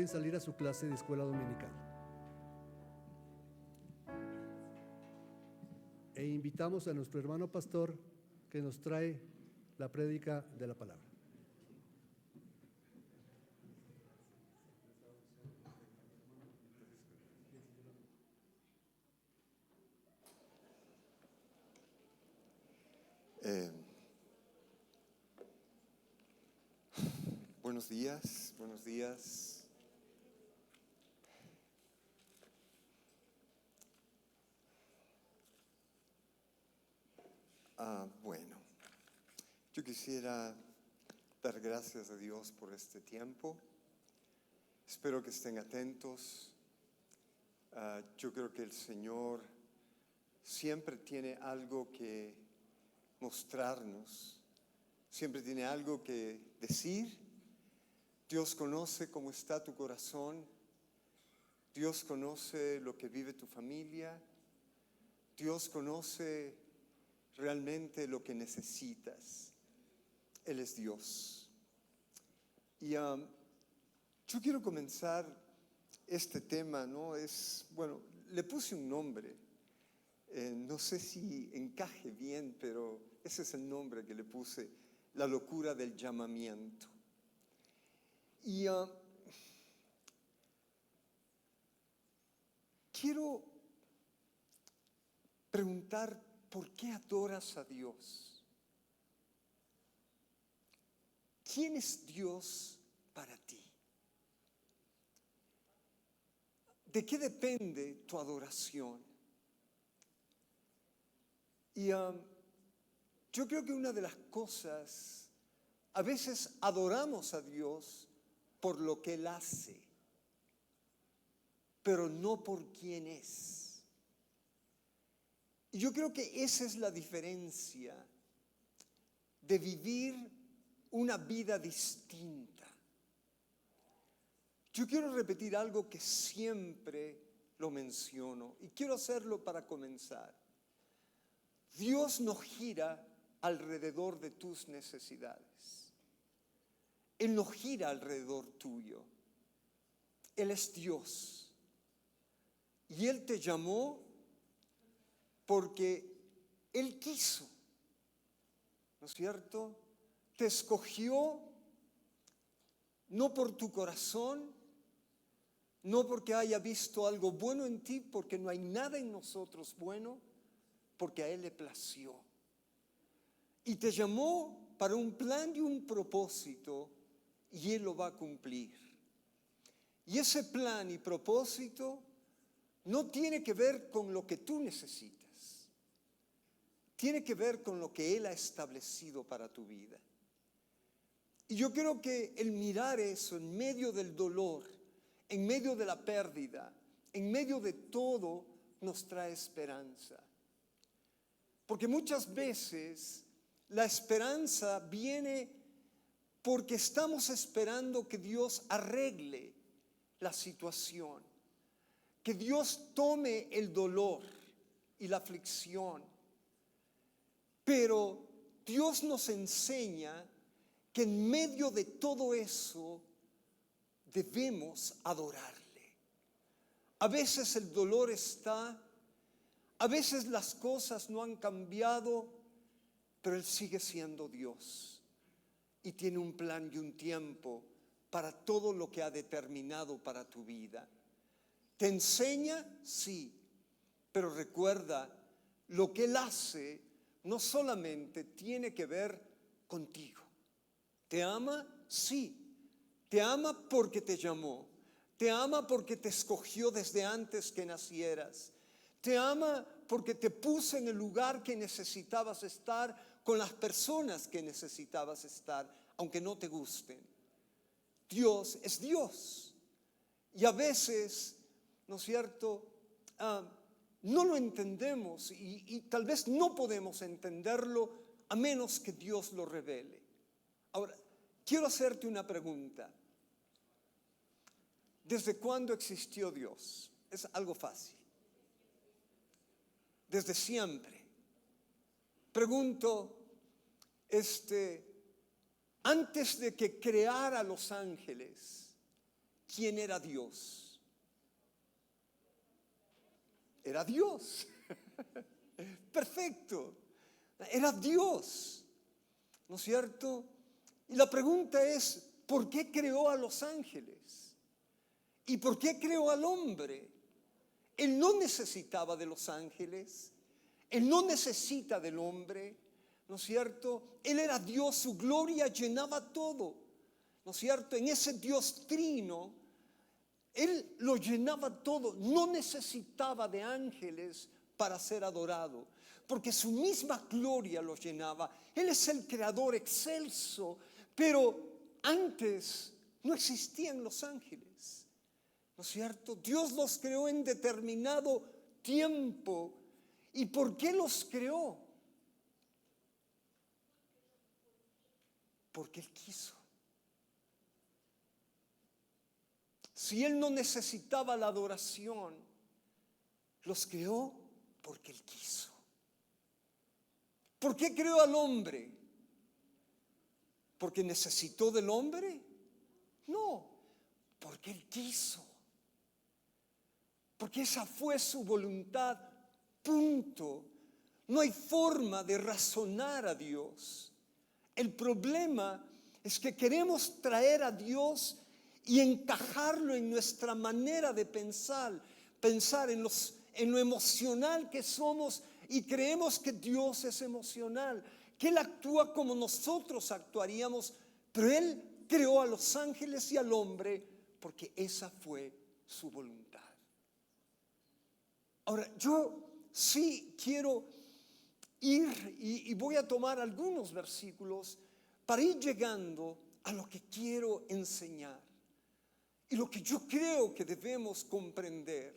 salir a su clase de escuela dominical. E invitamos a nuestro hermano pastor que nos trae la prédica de la palabra. Buenos días, buenos días. Bueno, yo quisiera dar gracias a Dios por este tiempo. Espero que estén atentos. Yo creo que el Señor siempre tiene algo que mostrarnos, siempre tiene algo que decir. Dios conoce cómo está tu corazón. Dios conoce lo que vive tu familia. Dios conoce realmente lo que necesitas. Él es Dios. Y yo quiero comenzar este tema, ¿no? Bueno, le puse un nombre. No sé si encaje bien, pero ese es el nombre que le puse: la locura del llamamiento. Y quiero preguntar, ¿por qué adoras a Dios? ¿Quién es Dios para ti? ¿De qué depende tu adoración? Y yo creo que una de las cosas, a veces adoramos a Dios por lo que Él hace, pero no por quién es. Y yo creo que esa es la diferencia de vivir una vida distinta. Yo quiero repetir algo que siempre lo menciono y quiero hacerlo para comenzar. Dios no gira alrededor de tus necesidades. Él no gira alrededor tuyo. Él es Dios. Y Él te llamó porque Él quiso, ¿no es cierto? Te escogió no por tu corazón, no porque haya visto algo bueno en ti, porque no hay nada en nosotros bueno, porque a Él le plació. Y te llamó para un plan y un propósito, y Él lo va a cumplir. Y ese plan y propósito no tiene que ver con lo que tú necesitas. Tiene que ver con lo que Él ha establecido para tu vida. Y yo creo que el mirar eso en medio del dolor, en medio de la pérdida, en medio de todo, nos trae esperanza. Porque muchas veces la esperanza viene porque estamos esperando que Dios arregle la situación, que Dios tome el dolor y la aflicción. Pero Dios nos enseña que en medio de todo eso debemos adorarle. A veces el dolor está, a veces las cosas no han cambiado, pero Él sigue siendo Dios y tiene un plan y un tiempo para todo lo que ha determinado para tu vida. ¿Te enseña? Sí, pero recuerda, lo que Él hace no solamente tiene que ver contigo. ¿Te ama? Sí. Te ama porque te llamó. Te ama porque te escogió desde antes que nacieras. Te ama porque te puso en el lugar que necesitabas estar, con las personas que necesitabas estar, aunque no te gusten. Dios es Dios. Y a veces, ¿no es cierto?, no lo entendemos y tal vez no podemos entenderlo a menos que Dios lo revele. Ahora, quiero hacerte una pregunta. ¿Desde cuándo existió Dios? Es algo fácil. Desde siempre. Pregunto, antes de que creara los ángeles, quién era Dios. Era Dios. Perfecto. Era Dios. ¿No es cierto? Y la pregunta es, ¿por qué creó a los ángeles? ¿Y por qué creó al hombre? Él no necesitaba de los ángeles. Él no necesita del hombre. ¿No es cierto? Él era Dios, su gloria llenaba todo. ¿No es cierto? En ese Dios trino, Él lo llenaba todo. No necesitaba de ángeles para ser adorado, porque su misma gloria lo llenaba. Él es el creador excelso, pero antes no existían los ángeles. ¿No es cierto? Dios los creó en determinado tiempo. ¿Y por qué los creó? Porque Él quiso. Si Él no necesitaba la adoración, los creó porque Él quiso. ¿Por qué creó al hombre? ¿Porque necesitó del hombre? No, porque Él quiso. Porque esa fue su voluntad, punto. No hay forma de razonar a Dios. El problema es que queremos traer a Dios y encajarlo en nuestra manera de pensar en lo emocional que somos, y creemos que Dios es emocional, que Él actúa como nosotros actuaríamos, pero Él creó a los ángeles y al hombre porque esa fue su voluntad. Ahora, yo sí quiero ir y voy a tomar algunos versículos para ir llegando a lo que quiero enseñar y lo que yo creo que debemos comprender,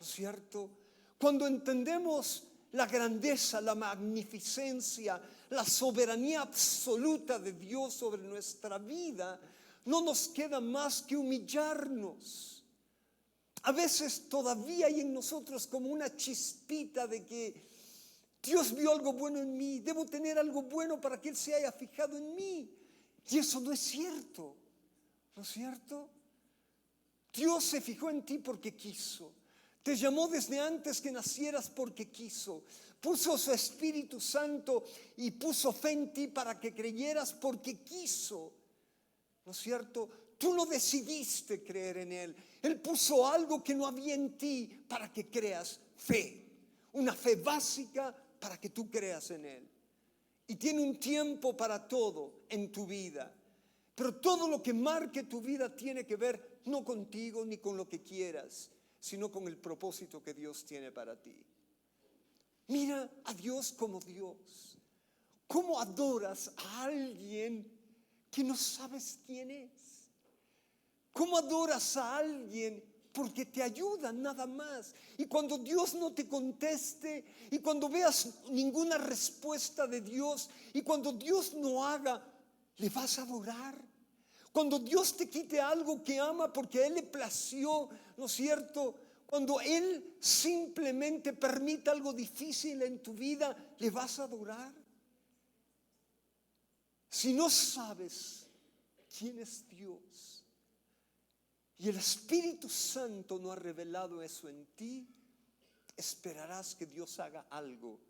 ¿no es cierto? Cuando entendemos la grandeza, la magnificencia, la soberanía absoluta de Dios sobre nuestra vida, no nos queda más que humillarnos. A veces todavía hay en nosotros como una chispita de que Dios vio algo bueno en mí, debo tener algo bueno para que Él se haya fijado en mí. Y eso no es cierto, ¿no es cierto? Dios se fijó en ti porque quiso. Te llamó desde antes que nacieras porque quiso. Puso su Espíritu Santo y puso fe en ti para que creyeras porque quiso. ¿No es cierto? Tú no decidiste creer en Él. Él puso algo que no había en ti para que creas fe. Una fe básica para que tú creas en Él. Y tiene un tiempo para todo en tu vida. Pero todo lo que marque tu vida tiene que ver no contigo ni con lo que quieras, sino con el propósito que Dios tiene para ti. Mira a Dios como Dios. ¿Cómo adoras a alguien que no sabes quién es? ¿Cómo adoras a alguien porque te ayuda nada más? Y cuando Dios no te conteste, y cuando veas ninguna respuesta de Dios, y cuando Dios no haga, ¿le vas a adorar? Cuando Dios te quite algo que ama porque a Él le plació, ¿no es cierto? Cuando Él simplemente permita algo difícil en tu vida, ¿le vas a adorar? Si no sabes quién es Dios y el Espíritu Santo no ha revelado eso en ti, esperarás que Dios haga algo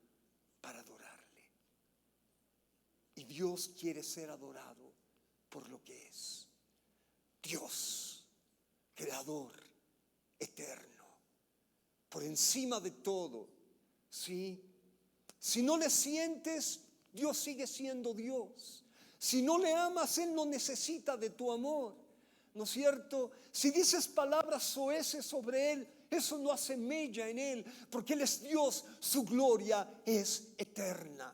para adorarle. Y Dios quiere ser adorado por lo que es. Dios, creador, eterno, por encima de todo, ¿sí? Si no le sientes, Dios sigue siendo Dios. Si no le amas, Él no necesita de tu amor, ¿no es cierto? Si dices palabras soeces sobre Él, eso no hace mella en Él, porque Él es Dios, su gloria es eterna.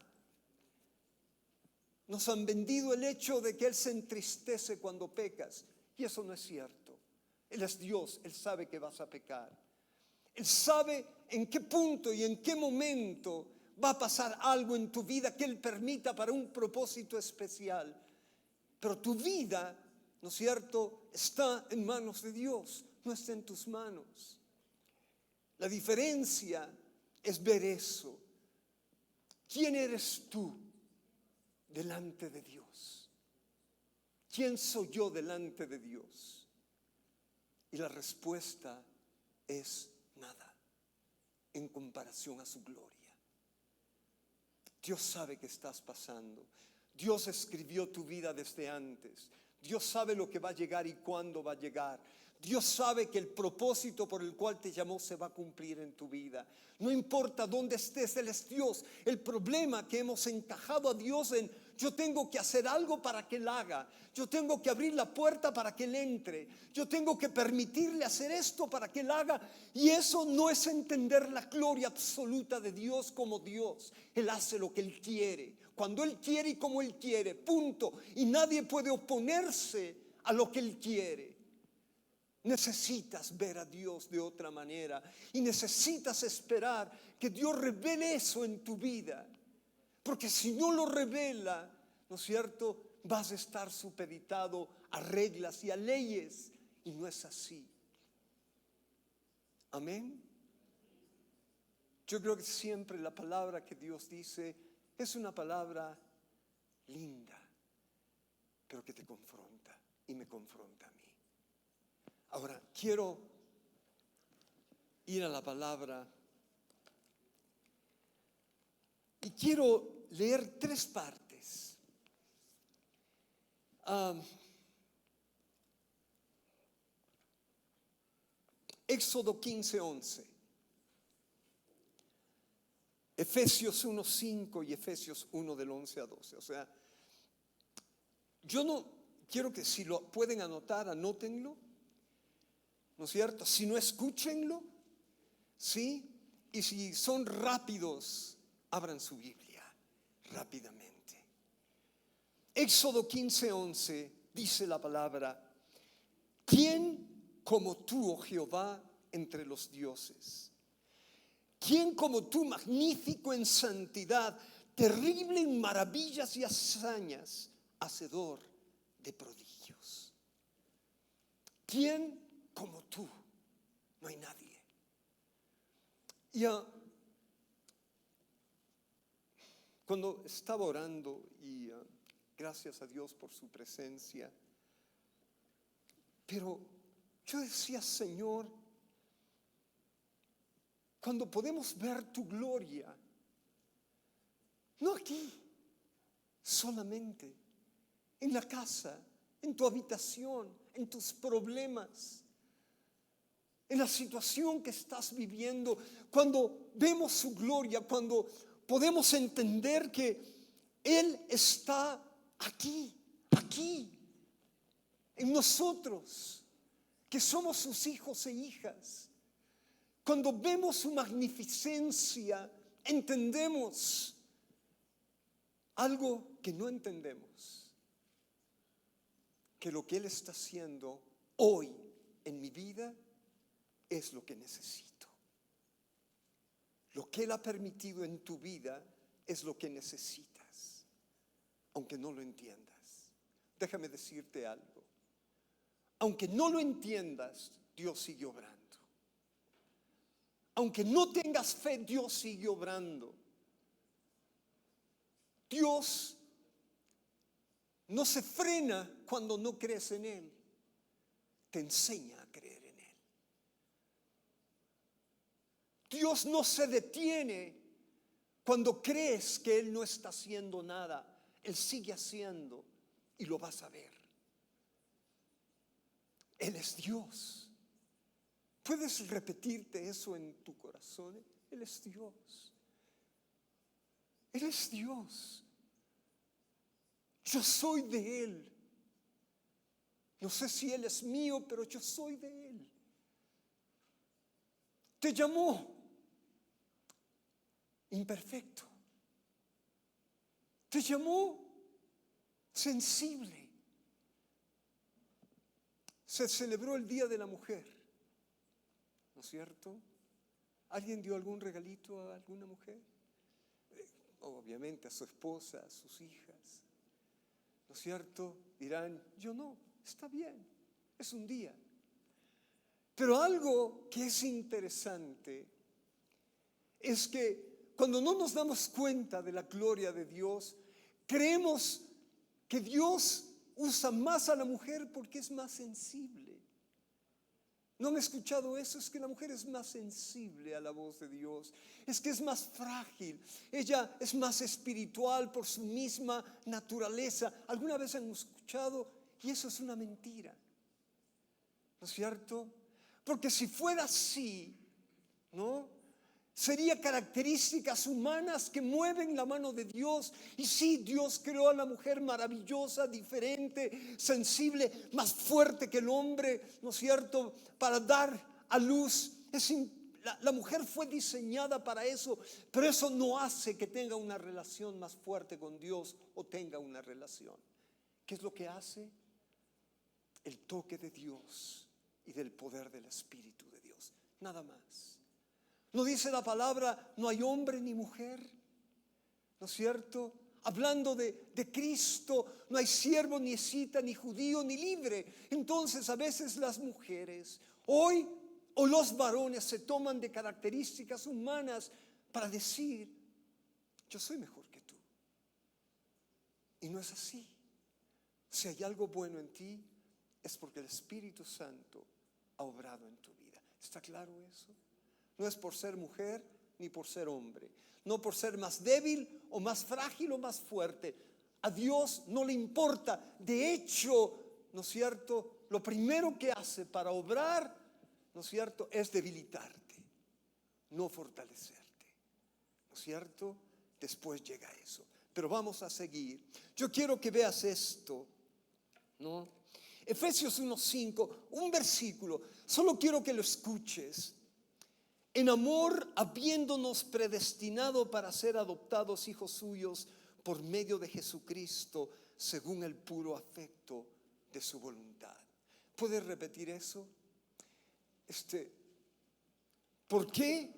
Nos han vendido el hecho de que Él se entristece cuando pecas, y eso no es cierto. Él es Dios, Él sabe que vas a pecar. Él sabe en qué punto y en qué momento va a pasar algo en tu vida que Él permita para un propósito especial. Pero tu vida, ¿no es cierto?, está en manos de Dios, no está en tus manos. La diferencia es ver eso. ¿Quién eres tú delante de Dios? ¿Quién soy yo delante de Dios? Y la respuesta es nada en comparación a su gloria. Dios sabe que estás pasando. Dios escribió tu vida desde antes. Dios sabe lo que va a llegar y cuándo va a llegar. Dios sabe que el propósito por el cual te llamó se va a cumplir en tu vida. No importa dónde estés, Él es Dios. El problema que hemos encajado a Dios en: yo tengo que hacer algo para que Él haga. Yo tengo que abrir la puerta para que Él entre. Yo tengo que permitirle hacer esto para que Él haga. Y eso no es entender la gloria absoluta de Dios como Dios. Él hace lo que Él quiere, cuando Él quiere y como Él quiere, punto. Y nadie puede oponerse a lo que Él quiere. Necesitas ver a Dios de otra manera y necesitas esperar que Dios revele eso en tu vida. Porque si no lo revela, ¿no es cierto?, vas a estar supeditado a reglas y a leyes, y no es así. Amén. Yo creo que siempre la palabra que Dios dice es una palabra linda, pero que te confronta y me confronta a mí. Ahora, quiero ir a la palabra y quiero leer 3 partes. Éxodo 15:11, Efesios 1:5 y Efesios 1 del 11 a 12. O sea, yo no quiero que, si lo pueden anotar, anótenlo, ¿no es cierto? Si no, escúchenlo, ¿sí? Y si son rápidos, abran su Biblia rápidamente. Éxodo 15:11 dice la palabra: ¿quién como tú, oh Jehová, entre los dioses? ¿Quién como tú, magnífico en santidad, terrible en maravillas y hazañas, hacedor de prodigios? ¿Quién como tú? No hay nadie. Y cuando estaba orando, y gracias a Dios por su presencia, pero yo decía: Señor, cuando podemos ver tu gloria, no aquí solamente, en la casa, en tu habitación, en tus problemas, en la situación que estás viviendo, cuando vemos su gloria, cuando podemos entender que Él está aquí en nosotros, que somos sus hijos e hijas. Cuando vemos su magnificencia, entendemos algo que no entendemos: que lo que Él está haciendo hoy en mi vida es lo que necesito. Lo que Él ha permitido en tu vida es lo que necesitas, aunque no lo entiendas. Déjame decirte algo: aunque no lo entiendas, Dios sigue obrando. Aunque no tengas fe, Dios sigue obrando. Dios no se frena cuando no crees en Él, te enseña a creer en Él. Dios no se detiene cuando crees que Él no está haciendo nada. Él sigue haciendo y lo vas a ver. Él es Dios. ¿Puedes repetirte eso en tu corazón? Él es Dios. Él es Dios. Yo soy de Él. No sé si Él es mío, pero yo soy de Él. Te llamó imperfecto. Te llamó sensible. Se celebró el Día de la Mujer, ¿no es cierto? ¿Alguien dio algún regalito a alguna mujer? Obviamente a su esposa, a sus hijas, ¿no es cierto? Dirán: yo no, está bien, es un día. Pero algo que es interesante es que cuando no nos damos cuenta de la gloria de Dios, creemos que Dios usa más a la mujer porque es más sensible. ¿No han escuchado eso? Es que la mujer es más sensible a la voz de Dios. Es que es más frágil. Ella es más espiritual por su misma naturaleza. ¿Alguna vez han escuchado? Y eso es una mentira. ¿No es cierto? Porque si fuera así, ¿no? Sería características humanas que mueven la mano de Dios. Y sí, Dios creó a la mujer maravillosa, diferente, sensible, más fuerte que el hombre, ¿no es cierto? Para dar a luz. La mujer fue diseñada para eso, pero eso no hace que tenga una relación más fuerte con Dios o tenga una relación. ¿Qué es lo que hace? El toque de Dios y del poder del Espíritu de Dios. Nada más. ¿No dice la palabra, no hay hombre ni mujer? ¿No es cierto? Hablando de Cristo, no hay siervo, ni escita, ni judío, ni libre. Entonces a veces las mujeres hoy o los varones se toman de características humanas para decir, yo soy mejor que tú. Y no es así. Si hay algo bueno en ti, es porque el Espíritu Santo ha obrado en tu vida. ¿Está claro eso? No es por ser mujer ni por ser hombre. No por ser más débil o más frágil o más fuerte. A Dios no le importa. De hecho, ¿no es cierto? Lo primero que hace para obrar, ¿no es cierto?, es debilitarte, no fortalecerte. ¿No es cierto? Después llega eso. Pero vamos a seguir. Yo quiero que veas esto, ¿no? Efesios 1:5, un versículo. Solo quiero que lo escuches. En amor, habiéndonos predestinado para ser adoptados hijos suyos por medio de Jesucristo, según el puro afecto de su voluntad. ¿Puedes repetir eso? ¿Por qué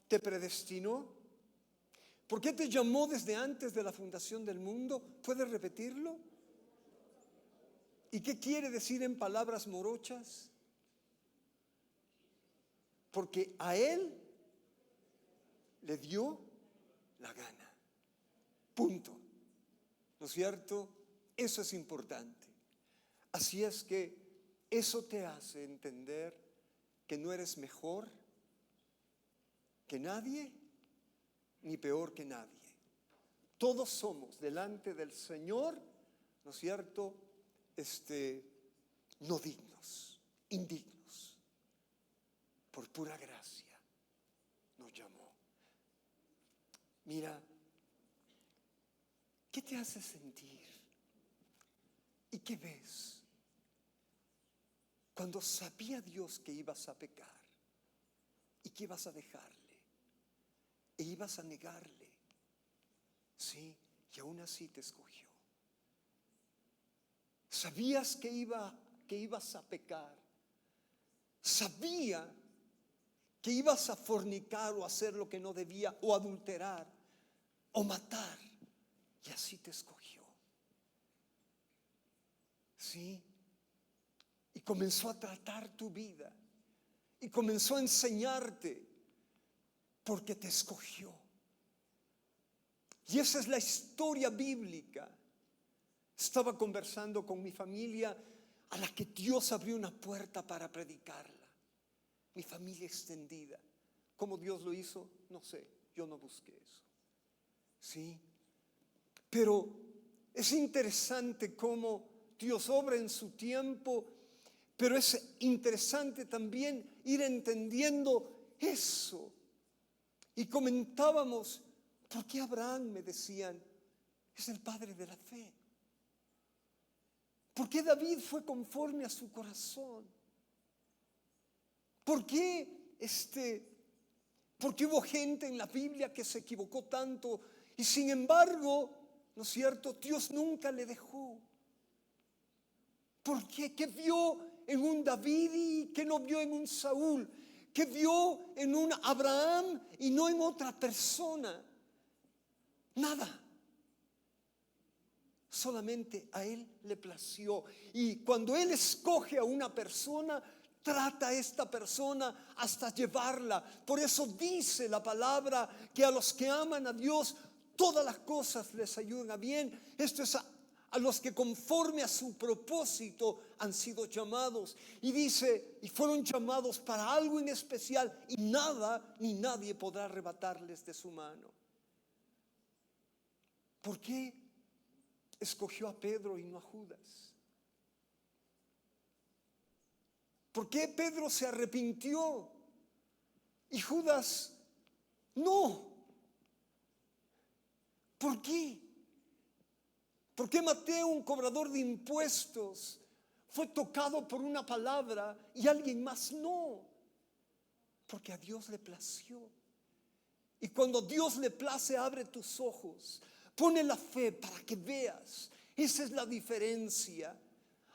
te predestinó? ¿Por qué te llamó desde antes de la fundación del mundo? ¿Puedes repetirlo? ¿Y qué quiere decir en palabras morochas? Porque a Él le dio la gana. Punto. ¿No es cierto? Eso es importante. Así es que eso te hace entender que no eres mejor que nadie, ni peor que nadie. Todos somos delante del Señor, ¿no es cierto?, no dignos, indignos. Por pura gracia nos llamó. Mira, ¿qué te hace sentir? ¿Y qué ves? Cuando sabía Dios que ibas a pecar y que ibas a dejarle e ibas a negarle, sí, y aún así te escogió. Sabías que ibas a pecar. Sabía que ibas a fornicar o hacer lo que no debía, o adulterar, o matar, y así te escogió. ¿Sí? Y comenzó a tratar tu vida, y comenzó a enseñarte, porque te escogió. Y esa es la historia bíblica. Estaba conversando con mi familia, a la que Dios abrió una puerta para predicarla. Mi familia extendida. ¿Cómo Dios lo hizo? No sé, yo no busqué eso. ¿Sí? Pero es interesante cómo Dios obra en su tiempo, pero es interesante también ir entendiendo eso. Y comentábamos, ¿por qué Abraham, me decían, es el padre de la fe? ¿Por qué David fue conforme a su corazón? ¿Por qué hubo gente en la Biblia que se equivocó tanto y sin embargo, ¿no es cierto?, Dios nunca le dejó? ¿Por qué? ¿Qué vio en un David y qué no vio en un Saúl? ¿Qué vio en un Abraham y no en otra persona? Nada. Solamente a Él le plació. Y cuando Él escoge a una persona, trata a esta persona hasta llevarla. Por eso dice la palabra que a los que aman a Dios, todas las cosas les ayudan a bien. Esto es a los que conforme a su propósito han sido llamados. Y dice, y fueron llamados para algo en especial, y nada ni nadie podrá arrebatarles de su mano. ¿Por qué escogió a Pedro y no a Judas? ¿Por qué Pedro se arrepintió y Judas no? ¿Por qué? ¿Por qué Mateo, un cobrador de impuestos, fue tocado por una palabra y alguien más no? Porque a Dios le plació. Y cuando a Dios le place, abre tus ojos, pone la fe para que veas. Esa es la diferencia.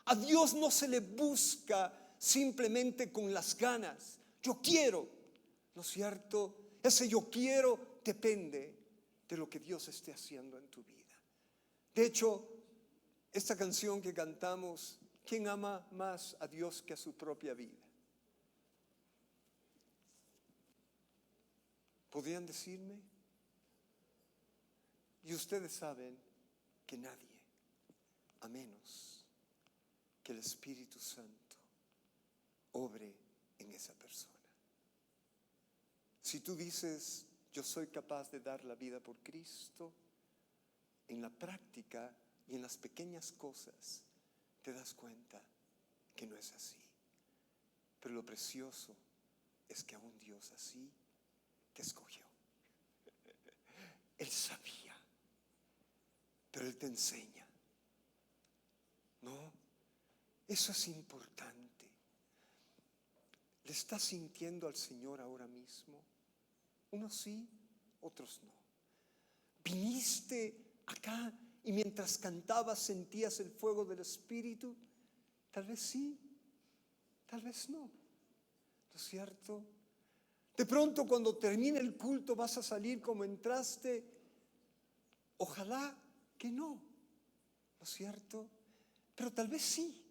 A Dios no se le busca simplemente con las ganas. Yo quiero, ¿no es cierto? Ese yo quiero depende de lo que Dios esté haciendo en tu vida. De hecho, esta canción que cantamos, ¿quién ama más a Dios que a su propia vida? ¿Podrían decirme? Y ustedes saben que nadie, a menos que el Espíritu Santo obre en esa persona. Si tú dices, yo soy capaz de dar la vida por Cristo, en la práctica y en las pequeñas cosas te das cuenta que no es así. Pero lo precioso es que aún Dios así te escogió. Él sabía, pero Él te enseña. ¿No? Eso es importante. ¿Le estás sintiendo al Señor ahora mismo? Unos sí, otros no. Viniste acá y mientras cantabas sentías el fuego del Espíritu. Tal vez sí, tal vez no. ¿No es cierto? De pronto cuando termine el culto vas a salir como entraste. Ojalá que no. ¿No es cierto? Pero tal vez sí.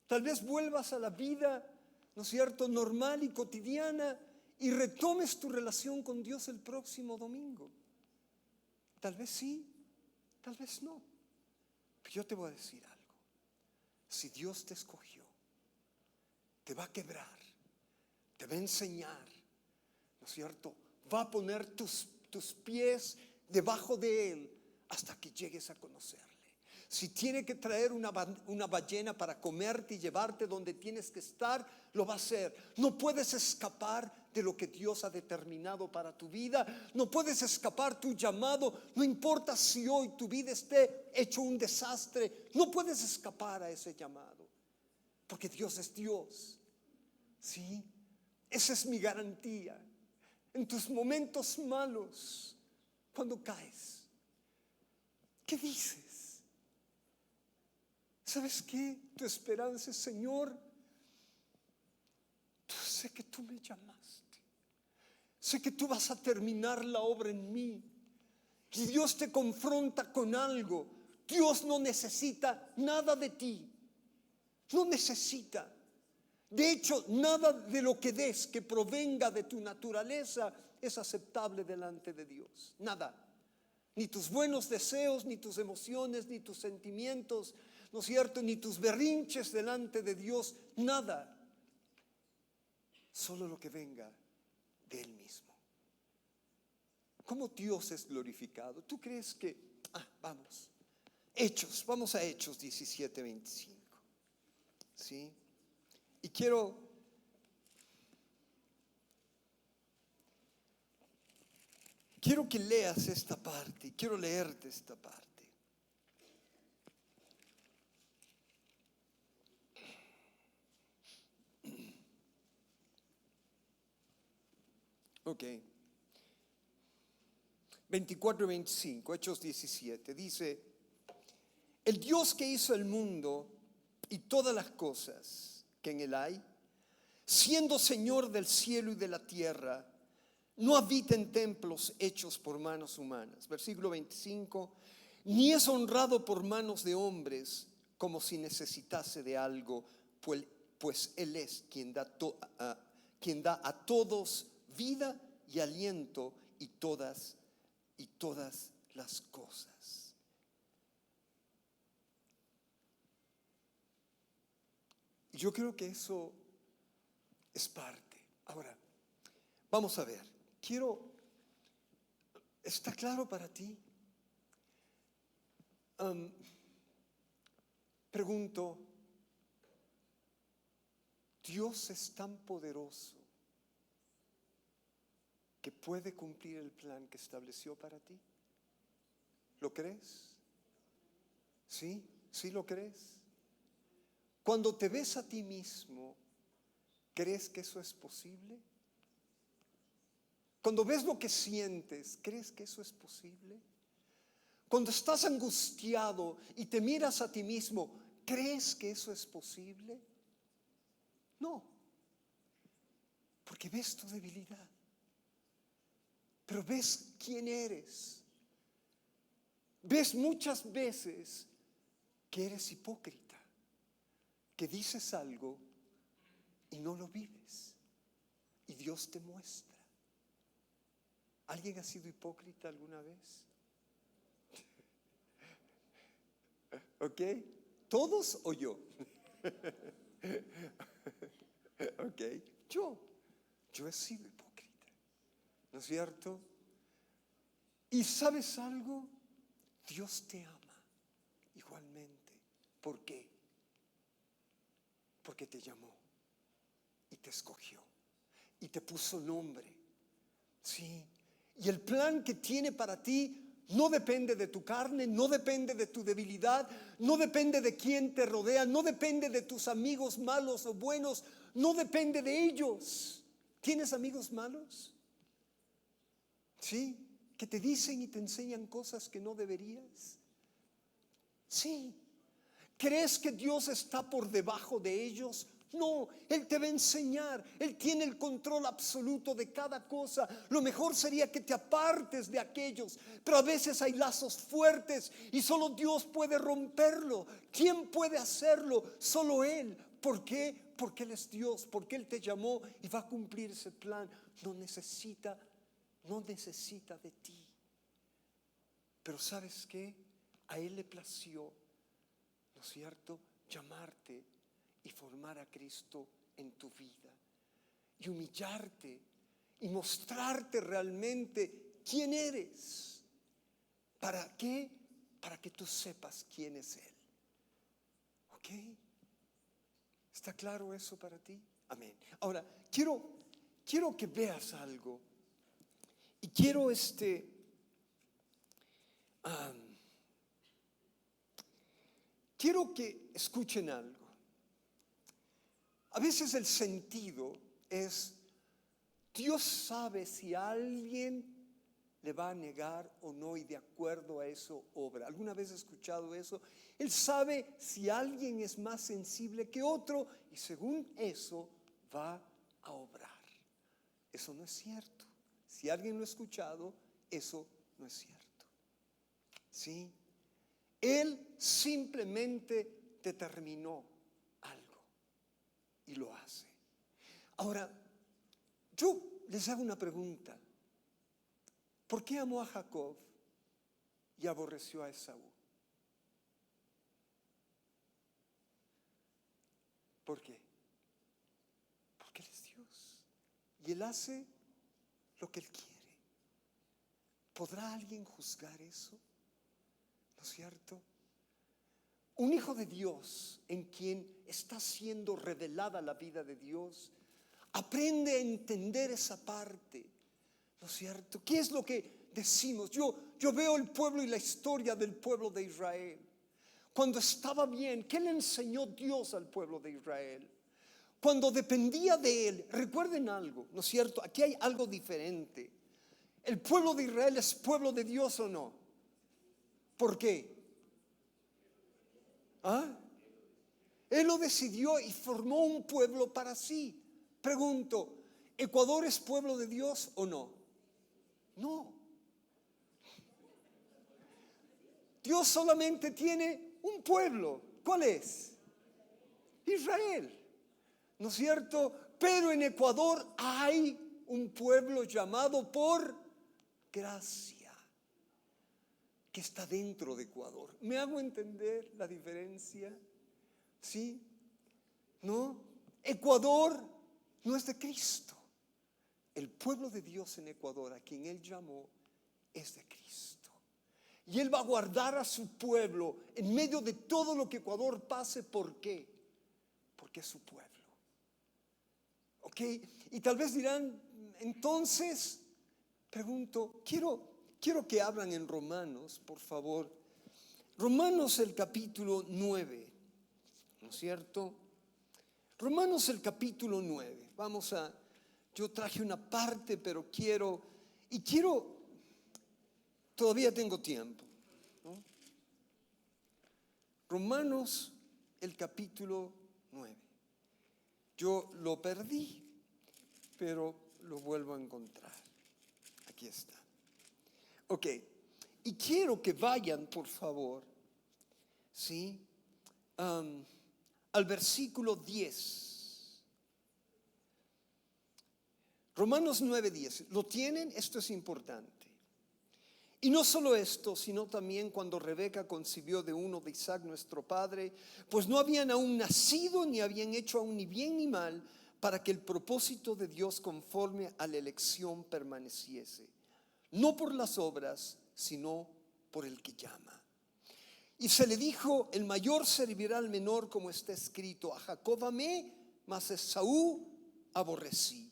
Tal vez vuelvas a la vida, ¿no es cierto?, normal y cotidiana y retomes tu relación con Dios el próximo domingo. Tal vez sí, tal vez no. Pero yo te voy a decir algo. Si Dios te escogió, te va a quebrar, te va a enseñar, ¿no es cierto? Va a poner tus pies debajo de Él hasta que llegues a conocerle. Si tiene que traer una ballena para comerte y llevarte donde tienes que estar, lo va a hacer. No puedes escapar de lo que Dios ha determinado para tu vida. No puedes escapar tu llamado. No importa si hoy tu vida esté hecho un desastre. No puedes escapar a ese llamado. Porque Dios es Dios. ¿Sí? Esa es mi garantía. En tus momentos malos, cuando caes, ¿qué dices? ¿Sabes qué? Tu esperanza es, Señor, sé que tú me llamaste. Sé que tú vas a terminar la obra en mí. Y Dios te confronta con algo. Dios no necesita nada de ti. No necesita. De hecho, nada de lo que des que provenga de tu naturaleza es aceptable delante de Dios. Nada. Ni tus buenos deseos, ni tus emociones, ni tus sentimientos, ¿no es cierto? Ni tus berrinches delante de Dios, nada. Solo lo que venga de Él mismo. ¿Cómo Dios es glorificado? ¿Tú crees que, vamos a Hechos 17:25? ¿Sí? Y quiero que leas esta parte, quiero leerte esta parte. Ok. 24 y 25, Hechos 17, dice: el Dios que hizo el mundo y todas las cosas que en él hay, siendo Señor del cielo y de la tierra, no habita en templos hechos por manos humanas. Versículo 25, ni es honrado por manos de hombres como si necesitase de algo, pues Él es quien da a todos vida y aliento y todas las cosas. Y yo creo que eso es parte. Ahora, vamos a ver. ¿Está claro para ti? Pregunto, ¿Dios es tan poderoso que puede cumplir el plan que estableció para ti? ¿Lo crees? ¿Sí? ¿Sí lo crees? Cuando te ves a ti mismo, ¿crees que eso es posible? Cuando ves lo que sientes, ¿crees que eso es posible? Cuando estás angustiado y te miras a ti mismo, ¿crees que eso es posible? No, porque ves tu debilidad, pero ves quién eres. Ves muchas veces que eres hipócrita, que dices algo y no lo vives, y Dios te muestra. ¿Alguien ha sido hipócrita alguna vez? ¿Ok? ¿Todos o yo? ¿Ok? Yo he sido hipócrita, ¿no es cierto? ¿Y sabes algo? Dios te ama igualmente. ¿Por qué? Porque te llamó y te escogió y te puso nombre. Sí. Y el plan que tiene para ti no depende de tu carne, no depende de tu debilidad, no depende de quién te rodea, no depende de tus amigos malos o buenos, no depende de ellos. ¿Tienes amigos malos? ¿Sí? ¿Que te dicen y te enseñan cosas que no deberías? Sí. ¿Crees que Dios está por debajo de ellos? No, Él te va a enseñar. Él tiene el control absoluto de cada cosa. Lo mejor sería que te apartes de aquellos, pero a veces hay lazos fuertes y solo Dios puede romperlo. ¿Quién puede hacerlo? Solo Él. ¿Por qué? Porque Él es Dios, porque Él te llamó y va a cumplir ese plan. No necesita de ti. Pero ¿sabes qué? A Él le plació, ¿no es cierto?, llamarte y formar a Cristo en tu vida y humillarte y mostrarte realmente quién eres. ¿Para qué? Para que tú sepas quién es Él. ¿Ok? ¿Está claro eso para ti? Amén. Ahora, quiero que veas algo y quiero quiero que escuchen algo. A veces el sentido es, Dios sabe si alguien le va a negar o no y de acuerdo a eso obra. ¿Alguna vez has escuchado eso? Él sabe si alguien es más sensible que otro y según eso va a obrar. Eso no es cierto. Si alguien lo ha escuchado, eso no es cierto. ¿Sí? Él simplemente determinó algo y lo hace. Ahora, yo les hago una pregunta. ¿Por qué amó a Jacob y aborreció a Esaú? ¿Por qué? Porque Él es Dios y Él hace lo que Él quiere. ¿Podrá alguien juzgar eso? ¿No es cierto? Un hijo de Dios en quien está siendo revelada la vida de Dios, aprende a entender esa parte, ¿no es cierto? ¿Qué es lo que decimos? Yo veo el pueblo y la historia del pueblo de Israel. Cuando estaba bien, ¿qué le enseñó Dios al pueblo de Israel? Cuando dependía de Él, recuerden algo, ¿no es cierto? Aquí hay algo diferente. ¿El pueblo de Israel es pueblo de Dios o no? ¿Por qué? ¿Ah? Él lo decidió y formó un pueblo para sí. Pregunto, ¿Ecuador es pueblo de Dios o no? No. Dios solamente tiene un pueblo. ¿Cuál es? Israel. ¿No es cierto? Pero en Ecuador hay un pueblo llamado por gracia, que está dentro de Ecuador. ¿Me hago entender la diferencia? ¿Sí? ¿no? Ecuador no es de Cristo. El pueblo de Dios en Ecuador, a quien Él llamó, es de Cristo. Y Él va a guardar a su pueblo en medio de todo lo que Ecuador pase. ¿Por qué? Porque es su pueblo. ¿Ok? Y tal vez dirán, entonces, pregunto, quiero que abran en Romanos, por favor. Romanos el capítulo 9, ¿no es cierto? Romanos el capítulo 9. Yo traje una parte, pero todavía tengo tiempo, ¿no? Romanos el capítulo 9. Yo lo perdí, pero lo vuelvo a encontrar. Aquí está. Ok, y quiero que vayan, por favor, ¿sí? Al versículo 10. Romanos 9:10. ¿Lo tienen? Esto es importante. Y no solo esto, sino también cuando Rebeca concibió de uno de Isaac nuestro padre, pues no habían aún nacido ni habían hecho aún ni bien ni mal, para que el propósito de Dios conforme a la elección permaneciese, no por las obras, sino por el que llama. Y se le dijo: el mayor servirá al menor, como está escrito: a Jacob amé, mas a Esaú aborrecí.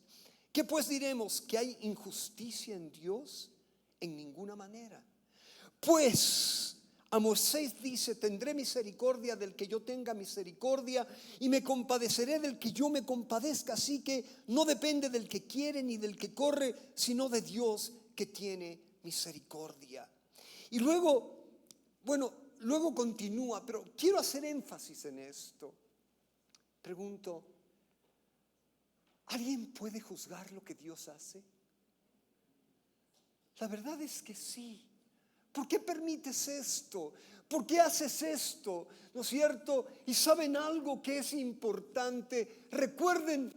¿Qué pues diremos? ¿Que hay injusticia en Dios? En ninguna manera. Pues a Moisés dice: tendré misericordia del que yo tenga misericordia, y me compadeceré del que yo me compadezca. Así que no depende del que quiere ni del que corre, sino de Dios que tiene misericordia. Y luego continúa, pero quiero hacer énfasis en esto. Pregunto, ¿alguien puede juzgar lo que Dios hace? La verdad es que sí. ¿Por qué permites esto? ¿Por qué haces esto? ¿No es cierto? Y saben algo que es importante. Recuerden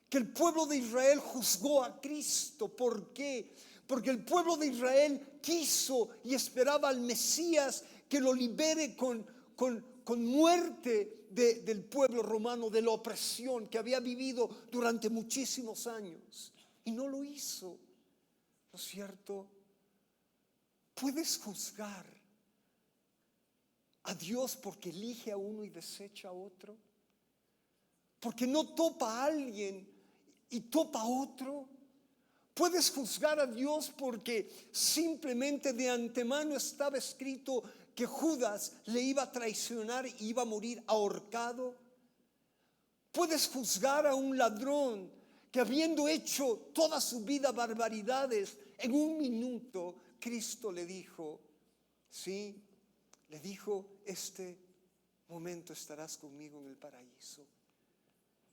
que el pueblo de Israel juzgó a Cristo. ¿Por qué? Porque el pueblo de Israel quiso y esperaba al Mesías que lo libere con muerte del pueblo romano, de la opresión que había vivido durante muchísimos años. Y no lo hizo. ¿No es cierto? ¿Puedes juzgar a Dios porque elige a uno y desecha a otro? ¿Porque no topa a alguien y topa a otro? ¿Puedes juzgar a Dios porque simplemente de antemano estaba escrito que Judas le iba a traicionar y iba a morir ahorcado? ¿Puedes juzgar a un ladrón que, habiendo hecho toda su vida barbaridades, en un minuto Cristo le dijo, sí, le dijo: este momento estarás conmigo en el paraíso,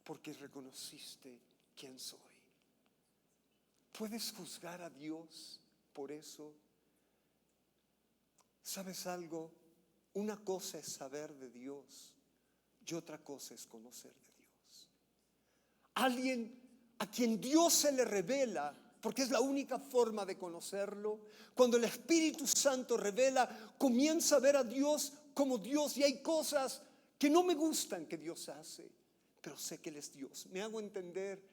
porque reconociste quién soy? ¿Puedes juzgar a Dios por eso? ¿Sabes algo? Una cosa es saber de Dios y otra cosa es conocer de Dios. Alguien a quien Dios se le revela, porque es la única forma de conocerlo. Cuando el Espíritu Santo revela, comienza a ver a Dios como Dios. Y hay cosas que no me gustan que Dios hace, pero sé que Él es Dios. ¿Me hago entender?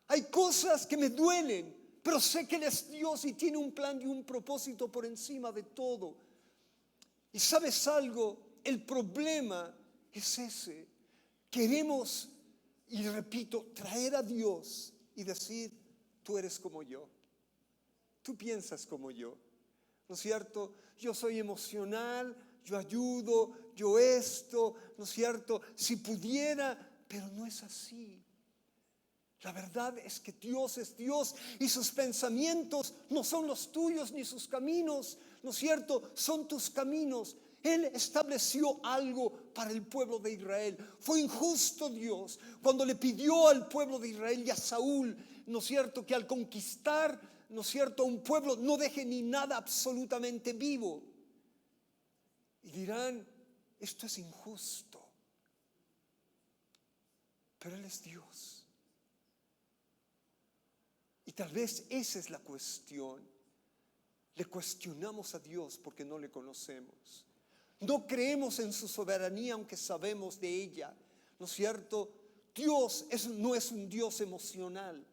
Hay cosas que me duelen, pero sé que Él es Dios y tiene un plan y un propósito por encima de todo. Y ¿sabes algo? El problema es ese. Queremos, y repito, traer a Dios y decir: tú eres como yo, tú piensas como yo, ¿no es cierto? Yo soy emocional, yo ayudo, yo esto, ¿no es cierto? Si pudiera, pero no es así. La verdad es que Dios es Dios y sus pensamientos no son los tuyos ni sus caminos, ¿no es cierto? Son tus caminos. Él estableció algo para el pueblo de Israel. Fue injusto Dios cuando le pidió al pueblo de Israel y a Saúl, ¿no es cierto?, que al conquistar, ¿no es cierto?, a un pueblo no deje ni nada absolutamente vivo. Y dirán: esto es injusto. Pero Él es Dios. Y tal vez esa es la cuestión. Le cuestionamos a Dios porque no le conocemos. No creemos en su soberanía, aunque sabemos de ella. ¿no es cierto? Dios no es un Dios emocional.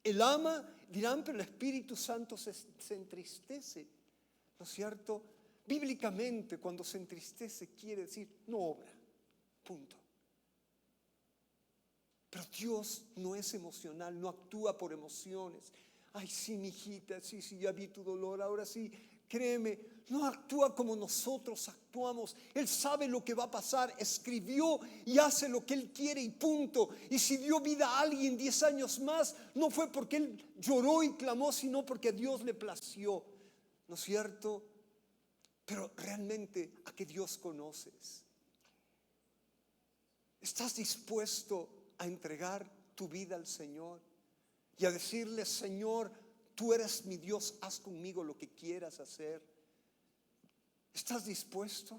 Él ama, dirán, pero el Espíritu Santo se entristece, ¿no es cierto? Bíblicamente, cuando se entristece, quiere decir no obra, punto. Pero Dios no es emocional, no actúa por emociones. Ay, sí, mi hijita, sí, ya vi tu dolor, ahora sí, créeme, no actúa como nosotros actuamos. Él sabe lo que va a pasar, escribió y hace lo que Él quiere y punto. Y si dio vida a alguien 10 años más, no fue porque Él lloró y clamó, sino porque a Dios le plació, ¿no es cierto? Pero realmente, ¿a qué Dios conoces? ¿Estás dispuesto a entregar tu vida al Señor y a decirle: Señor, tú eres mi Dios, haz conmigo lo que quieras hacer? ¿Estás dispuesto?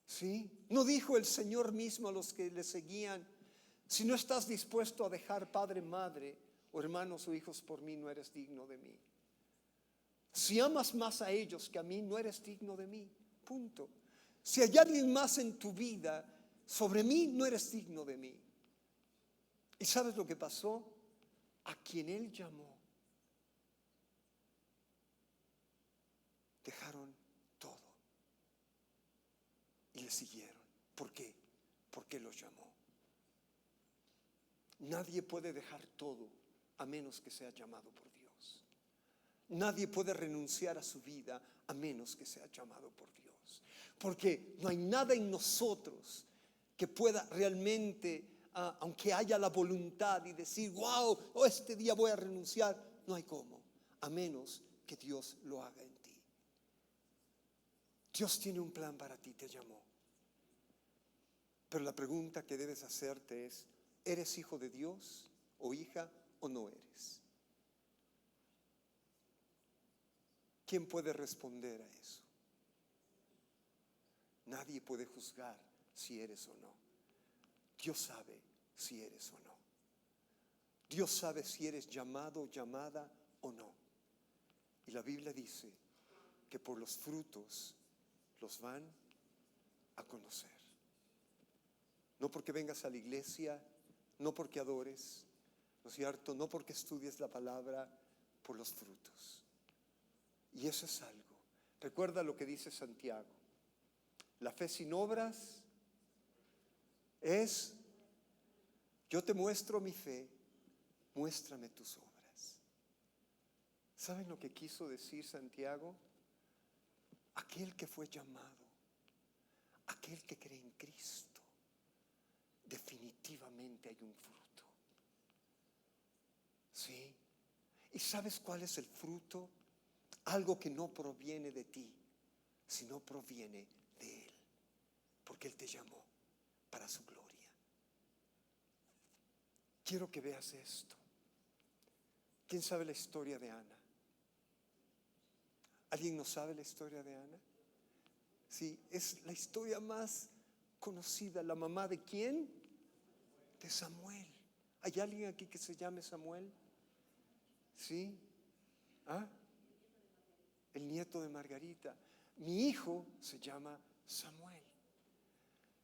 ¿Sí? ¿No dijo el Señor mismo a los que le seguían: si no estás dispuesto a dejar padre, madre o hermanos o hijos por mí, no eres digno de mí? Si amas más a ellos que a mí, no eres digno de mí, punto. Si hay alguien más en tu vida sobre mí, no eres digno de mí. ¿Y sabes lo que pasó? A quien Él llamó, dejaron todo y le siguieron. ¿Por qué? Porque los llamó. Nadie puede dejar todo a menos que sea llamado por Dios. Nadie puede renunciar a su vida a menos que sea llamado por Dios. Porque no hay nada en nosotros que pueda realmente, aunque haya la voluntad y decir: wow, este día voy a renunciar, no hay cómo, a menos que Dios lo haga en ti. Dios tiene un plan para ti, te llamó. Pero la pregunta que debes hacerte es: ¿eres hijo de Dios o hija o no eres? ¿Quién puede responder a eso? Nadie puede juzgar si eres o no. Dios sabe si eres o no. Dios sabe si eres llamado, llamada o no. Y la Biblia dice que por los frutos los van a conocer. No porque vengas a la iglesia, no porque adores, ¿no es cierto? No porque estudies la palabra, por los frutos. Y eso es algo. Recuerda lo que dice Santiago: la fe sin obras es: yo te muestro mi fe, muéstrame tus obras. ¿Saben lo que quiso decir Santiago? Aquel que fue llamado, aquel que cree en Cristo, definitivamente hay un fruto. ¿Sí? ¿Y sabes cuál es el fruto? Algo que no proviene de ti, sino proviene de Él, porque Él te llamó para su gloria. Quiero que veas esto. ¿Quién sabe la historia de Ana? ¿Alguien no sabe la historia de Ana? Sí, es la historia más conocida. ¿La mamá de quién? De Samuel. ¿Hay alguien aquí que se llame Samuel? ¿Sí? ¿Ah? El nieto de Margarita. Mi hijo se llama Samuel.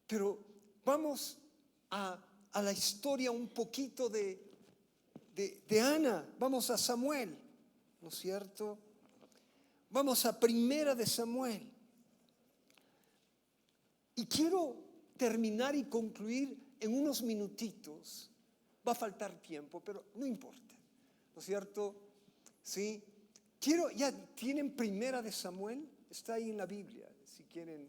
Pero vamos a la historia un poquito de Ana. Vamos a Samuel, ¿no es cierto? Vamos a Primera de Samuel. Y quiero terminar y concluir en unos minutitos. Va a faltar tiempo, pero no importa, ¿no es cierto? Sí. Ya tienen Primera de Samuel, está ahí en la Biblia, si quieren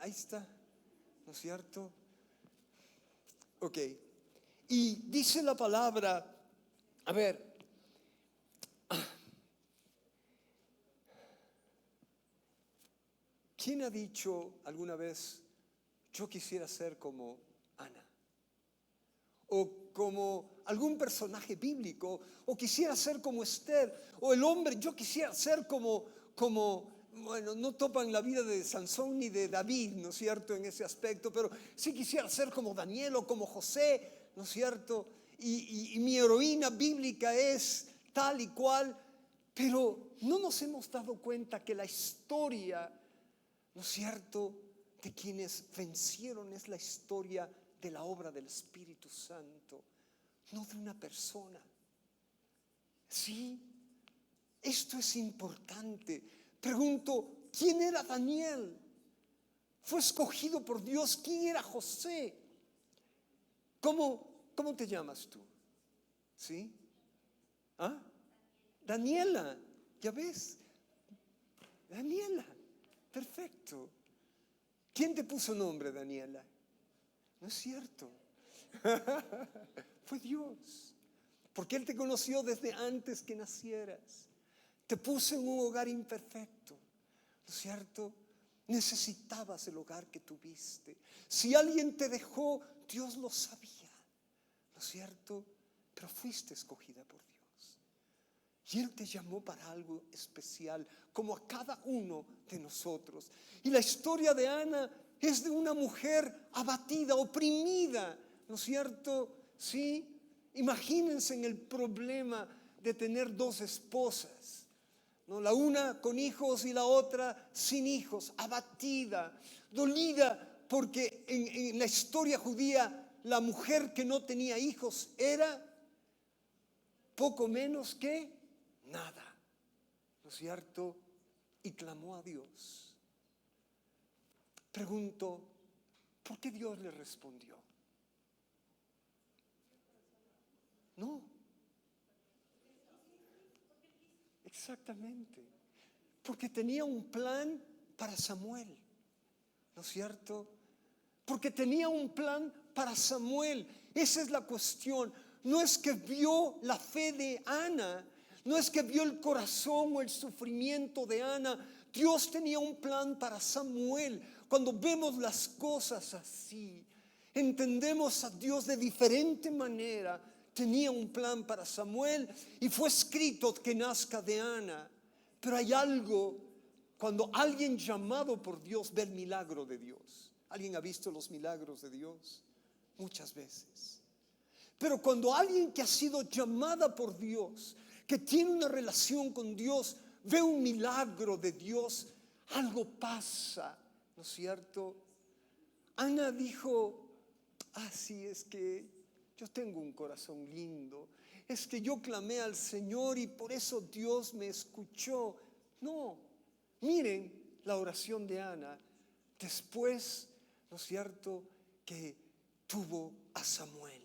ahí está, ¿no es cierto? Ok. Y dice la palabra, a ver, ¿quién ha dicho alguna vez: yo quisiera ser como Ana? O como algún personaje bíblico, o quisiera ser como Esther, o el hombre: yo quisiera ser como, bueno, no topan la vida de Sansón ni de David, ¿no es cierto?, en ese aspecto, pero sí quisiera ser como Daniel o como José, ¿no es cierto? Y mi heroína bíblica es tal y cual, pero no nos hemos dado cuenta que la historia, ¿no es cierto?, de quienes vencieron es la historia de la obra del Espíritu Santo, no de una persona. Sí, esto es importante. Pregunto, ¿quién era Daniel? Fue escogido por Dios. ¿Quién era José? ¿Cómo te llamas tú? ¿Sí? ¿Ah? Daniela, ¿ya ves? Daniela, perfecto. ¿Quién te puso nombre, Daniela? No es cierto. Fue Dios. Porque Él te conoció desde antes que nacieras. Te puso en un hogar imperfecto. ¿No es cierto? Necesitabas el hogar que tuviste. Si alguien te dejó, Dios lo sabía. ¿No es cierto? Pero fuiste escogida por Dios. Y Él te llamó para algo especial, como a cada uno de nosotros. Y la historia de Ana es de una mujer abatida, oprimida, ¿no es cierto? Sí, imagínense en el problema de tener dos esposas, ¿no? La una con hijos y la otra sin hijos, abatida, dolida, porque en la historia judía la mujer que no tenía hijos era poco menos que nada, ¿no es cierto? Y clamó a Dios. Pregunto, ¿por qué Dios le respondió? No. Exactamente. Porque tenía un plan para Samuel, ¿no es cierto? Porque tenía un plan para Samuel. Esa es la cuestión. No es que vio la fe de Ana, no es que vio el corazón o el sufrimiento de Ana. Dios tenía un plan para Samuel. Cuando vemos las cosas así, entendemos a Dios de diferente manera. Tenía un plan para Samuel y fue escrito que nazca de Ana. Pero hay algo, cuando alguien llamado por Dios ve el milagro de Dios. ¿Alguien ha visto los milagros de Dios? Muchas veces. Pero cuando alguien que ha sido llamada por Dios, que tiene una relación con Dios, ve un milagro de Dios, algo pasa, ¿no es cierto? Ana dijo, sí, es que yo tengo un corazón lindo, es que yo clamé al Señor y por eso Dios me escuchó. No, miren la oración de Ana después, ¿no es cierto?, que tuvo a Samuel.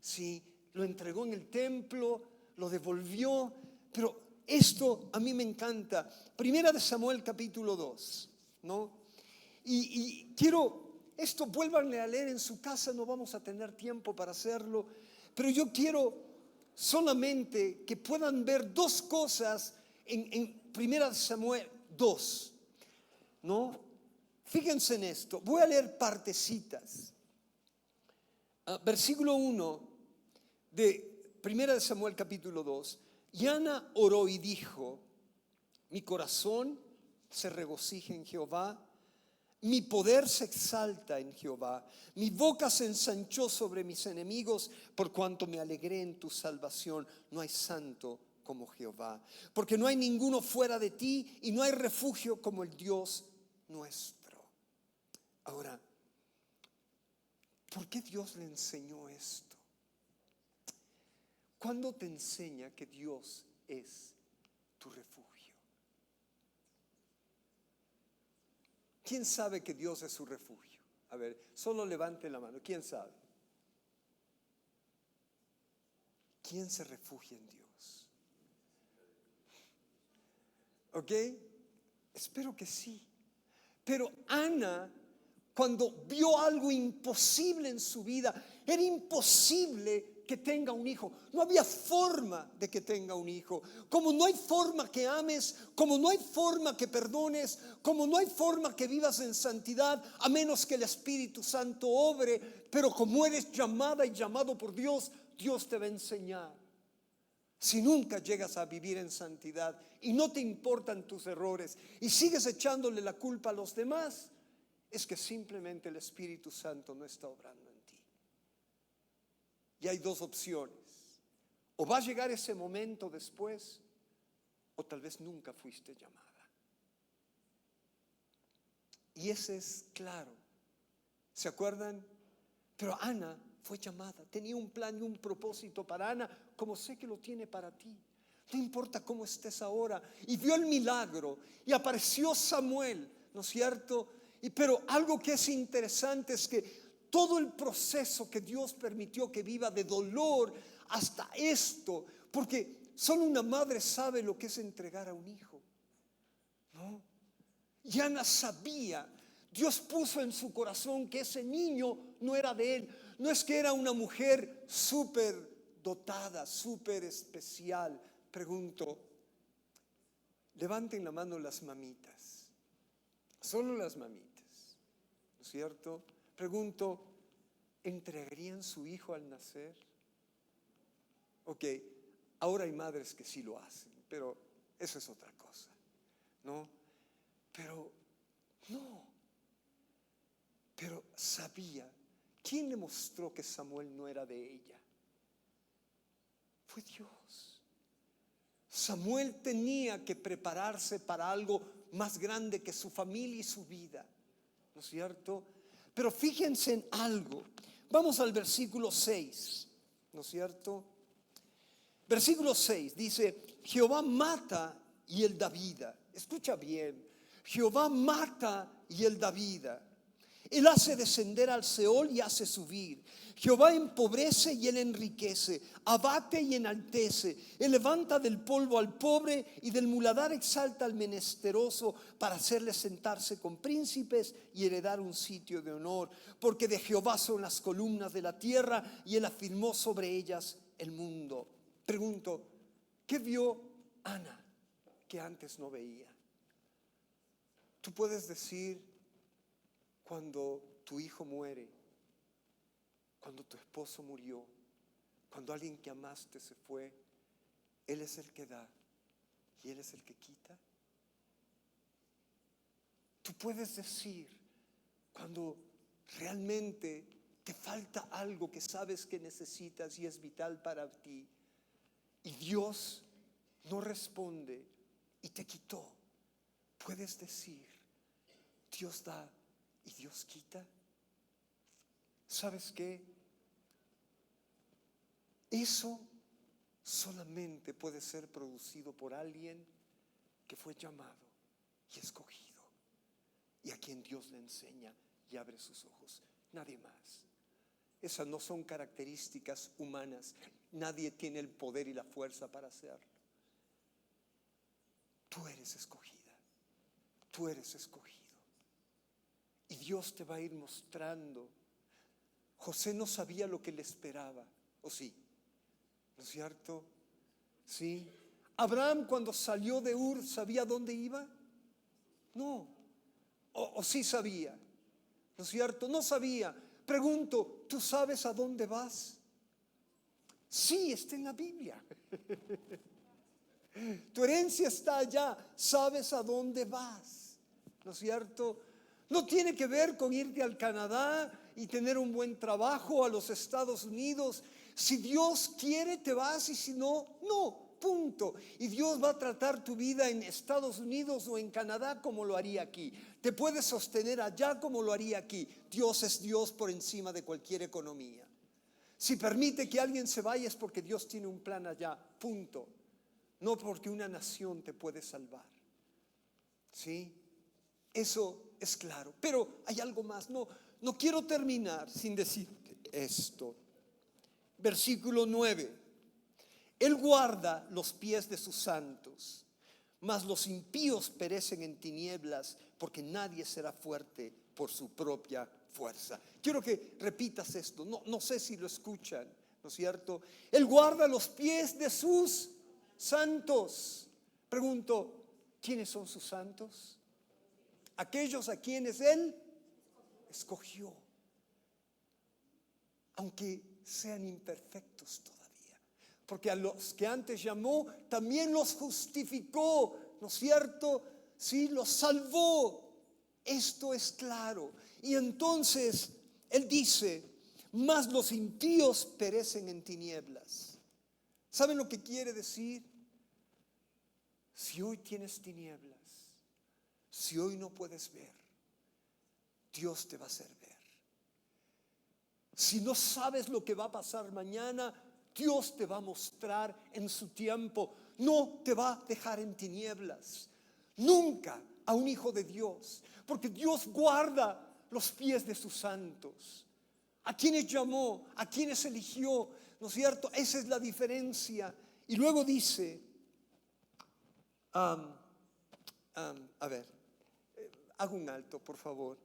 Sí, lo entregó en el templo, lo devolvió, pero esto a mí me encanta. Primera de Samuel capítulo 2, ¿no? Y quiero, esto vuélvanle a leer en su casa, no vamos a tener tiempo para hacerlo, pero yo quiero solamente que puedan ver dos cosas en Primera de Samuel 2, ¿no? Fíjense en esto, voy a leer partecitas. Versículo 1 de Primera de Samuel capítulo 2. Y Ana oró y dijo, mi corazón se regocija en Jehová, mi poder se exalta en Jehová, mi boca se ensanchó sobre mis enemigos, por cuanto me alegré en tu salvación. No hay santo como Jehová, porque no hay ninguno fuera de ti y no hay refugio como el Dios nuestro. Ahora, ¿por qué Dios le enseñó esto? ¿Cuándo te enseña que Dios es tu refugio? ¿Quién sabe que Dios es su refugio? A ver, solo levante la mano. ¿Quién sabe? ¿Quién se refugia en Dios? ¿Ok? Espero que sí. Pero Ana, cuando vio algo imposible en su vida, era imposible que tenga un hijo. No había forma de que tenga un hijo. Como no hay forma que ames, como no hay forma que perdones, como no hay forma que vivas en santidad, a menos que el Espíritu Santo obre. Pero como eres llamada y llamado por Dios, Dios te va a enseñar. Si nunca llegas a vivir en santidad y no te importan tus errores y sigues echándole la culpa a los demás, es que simplemente el Espíritu Santo no está obrando en ti. Y hay dos opciones. O va a llegar ese momento después, o tal vez nunca fuiste llamada. Y ese es claro. ¿Se acuerdan? Pero Ana fue llamada, tenía un plan y un propósito para Ana, como sé que lo tiene para ti. No importa cómo estés ahora. Y vio el milagro y apareció Samuel, ¿no es cierto? Pero algo que es interesante es que todo el proceso que Dios permitió que viva de dolor hasta esto, porque solo una madre sabe lo que es entregar a un hijo, ¿no? Y Ana sabía, Dios puso en su corazón que ese niño no era de él. No es que era una mujer súper dotada, súper especial. Pregunto, levanten la mano las mamitas, solo las mamitas, ¿no es cierto? Pregunto, ¿entregarían su hijo al nacer? Ok, ahora hay madres que sí lo hacen, pero eso es otra cosa, ¿no? Pero no, pero sabía. ¿Quién le mostró que Samuel no era de ella? Fue Dios. Samuel tenía que prepararse para algo más grande que su familia y su vida, ¿no es cierto? Pero fíjense en algo. Vamos al versículo 6, ¿no es cierto? Versículo 6 dice: Jehová mata y él da vida. Escucha bien, Jehová mata y él da vida. Él hace descender al Seol y hace subir. Jehová empobrece y él enriquece, abate y enaltece. Él levanta del polvo al pobre y del muladar exalta al menesteroso, para hacerle sentarse con príncipes y heredar un sitio de honor. Porque de Jehová son las columnas de la tierra y él afirmó sobre ellas el mundo. Pregunto, ¿qué vio Ana que antes no veía? Tú puedes decir, cuando tu hijo muere, cuando tu esposo murió, cuando alguien que amaste se fue, Él es el que da y Él es el que quita. Tú puedes decir, cuando realmente te falta algo que sabes que necesitas y es vital para ti, y Dios no responde y te quitó, puedes decir, Dios da y Dios quita. ¿Sabes qué? Eso solamente puede ser producido por alguien que fue llamado y escogido, y a quien Dios le enseña y abre sus ojos. Nadie más. Esas no son características humanas. Nadie tiene el poder y la fuerza para hacerlo. Tú eres escogida. Tú eres escogido. Y Dios te va a ir mostrando. José no sabía lo que le esperaba, ¿o sí? ¿No es cierto? Sí. Abraham, cuando salió de Ur, ¿sabía dónde iba? No. O sí sabía, ¿no es cierto? No sabía. Pregunto, ¿tú sabes a dónde vas? Sí, está en la Biblia. Tu herencia está allá, sabes a dónde vas, ¿no es cierto? No tiene que ver con irte al Canadá y tener un buen trabajo, a los Estados Unidos. Si Dios quiere, te vas, y si no, no, punto. Y Dios va a tratar tu vida en Estados Unidos o en Canadá como lo haría aquí. Te puedes sostener allá como lo haría aquí. Dios es Dios por encima de cualquier economía. Si permite que alguien se vaya, es porque Dios tiene un plan allá, punto. No porque una nación te puede salvar. ¿Sí? Eso es claro. Pero hay algo más. No quiero terminar sin decirte esto. Versículo 9. Él guarda los pies de sus santos, mas los impíos perecen en tinieblas, porque nadie será fuerte por su propia fuerza. Quiero que repitas esto. No sé si lo escuchan, ¿no es cierto? Él guarda los pies de sus santos. Pregunto, ¿quiénes son sus santos? Aquellos a quienes Él escogió, aunque sean imperfectos todavía, porque a los que antes llamó también los justificó, ¿no es cierto? Sí, los salvó. Esto es claro. Y entonces Él dice, mas los impíos perecen en tinieblas. ¿Saben lo que quiere decir? Si hoy tienes tinieblas, si hoy no puedes ver, Dios te va a hacer ver. Si no sabes lo que va a pasar mañana, Dios te va a mostrar en su tiempo. No te va a dejar en tinieblas. Nunca a un hijo de Dios. Porque Dios guarda los pies de sus santos. A quienes llamó, a quienes eligió. ¿No es cierto? Esa es la diferencia. Y luego dice, a ver, hago un alto, por favor.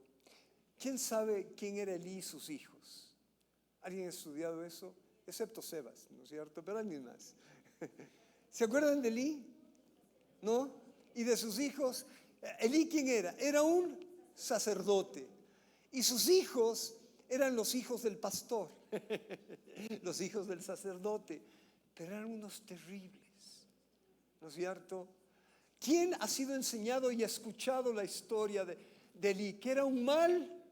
¿Quién sabe quién era Elí y sus hijos? ¿Alguien ha estudiado eso? Excepto Sebas, ¿no es cierto? Pero alguien más. ¿Se acuerdan de Elí? ¿No? Y de sus hijos. Elí, ¿quién era? Era un sacerdote. Y sus hijos eran los hijos del pastor, los hijos del sacerdote. Pero eran unos terribles, ¿no es cierto? ¿Quién ha sido enseñado y ha escuchado la historia de Elí? Que era un mal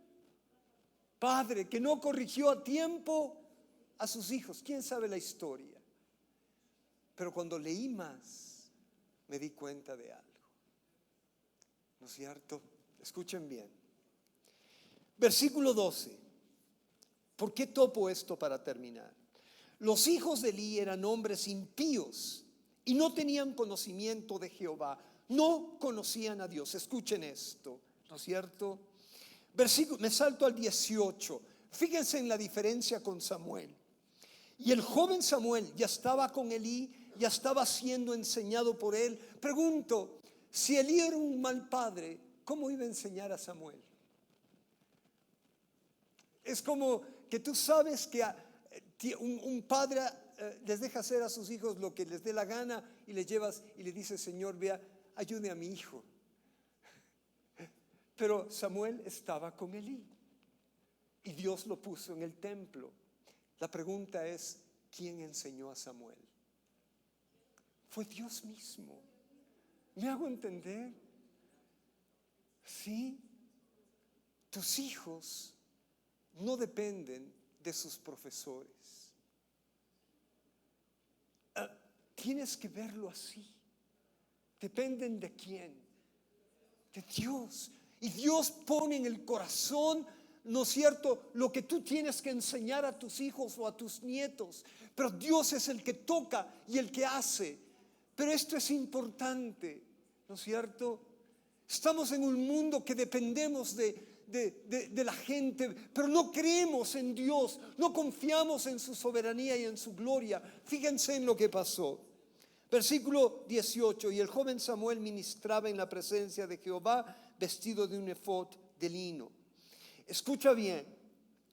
padre, que no corrigió a tiempo a sus hijos. ¿Quién sabe la historia? Pero cuando leí más, me di cuenta de algo, ¿no es cierto? Escuchen bien. Versículo 12. ¿Por qué topo esto para terminar? Los hijos de Elí eran hombres impíos y no tenían conocimiento de Jehová. No conocían a Dios. Escuchen esto, ¿no es cierto? Me salto al 18. Fíjense en la diferencia con Samuel. Y el joven Samuel ya estaba con Elí, ya estaba siendo enseñado por él. Pregunto, si Elí era un mal padre, ¿cómo iba a enseñar a Samuel? Es como que tú sabes que un padre les deja hacer a sus hijos lo que les dé la gana y le llevas y le dices, Señor, vea, ayude a mi hijo. Pero Samuel estaba con Elí y Dios lo puso en el templo. La pregunta es, ¿quién enseñó a Samuel? Fue Dios mismo. ¿Me hago entender? Sí. Tus hijos no dependen de sus profesores. Tienes que verlo así. ¿Dependen de quién? De Dios. Y Dios pone en el corazón, ¿no es cierto?, lo que tú tienes que enseñar a tus hijos o a tus nietos. Pero Dios es el que toca y el que hace. Pero esto es importante, ¿no es cierto? Estamos en un mundo que dependemos de la gente, pero no creemos en Dios, no confiamos en su soberanía y en su gloria. Fíjense en lo que pasó. Versículo 18, y el joven Samuel ministraba en la presencia de Jehová vestido de un efod de lino. Escucha bien,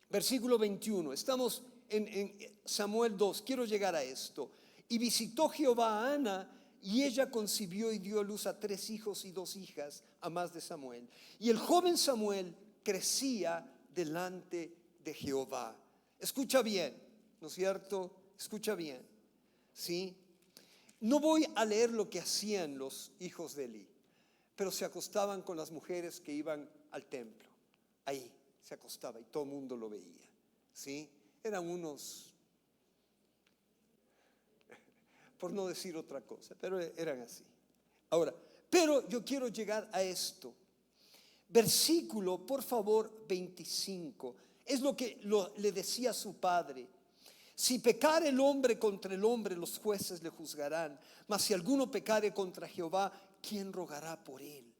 versículo 21, estamos en Samuel 2, quiero llegar a esto. Y visitó Jehová a Ana, y ella concibió y dio a luz a 3 hijos y 2 hijas, a más de Samuel. Y el joven Samuel crecía delante de Jehová. Escucha bien, ¿no es cierto? Escucha bien, ¿sí? No voy a leer lo que hacían los hijos de Elí, pero se acostaban con las mujeres que iban al templo. Ahí se acostaba y todo el mundo lo veía, ¿sí? Eran unos, por no decir otra cosa, pero eran así. Ahora, pero yo quiero llegar a esto. Versículo, por favor, 25. Es lo que le decía a su padre. Si pecare el hombre contra el hombre, los jueces le juzgarán. Mas si alguno pecare contra Jehová, ¿quién rogará por él?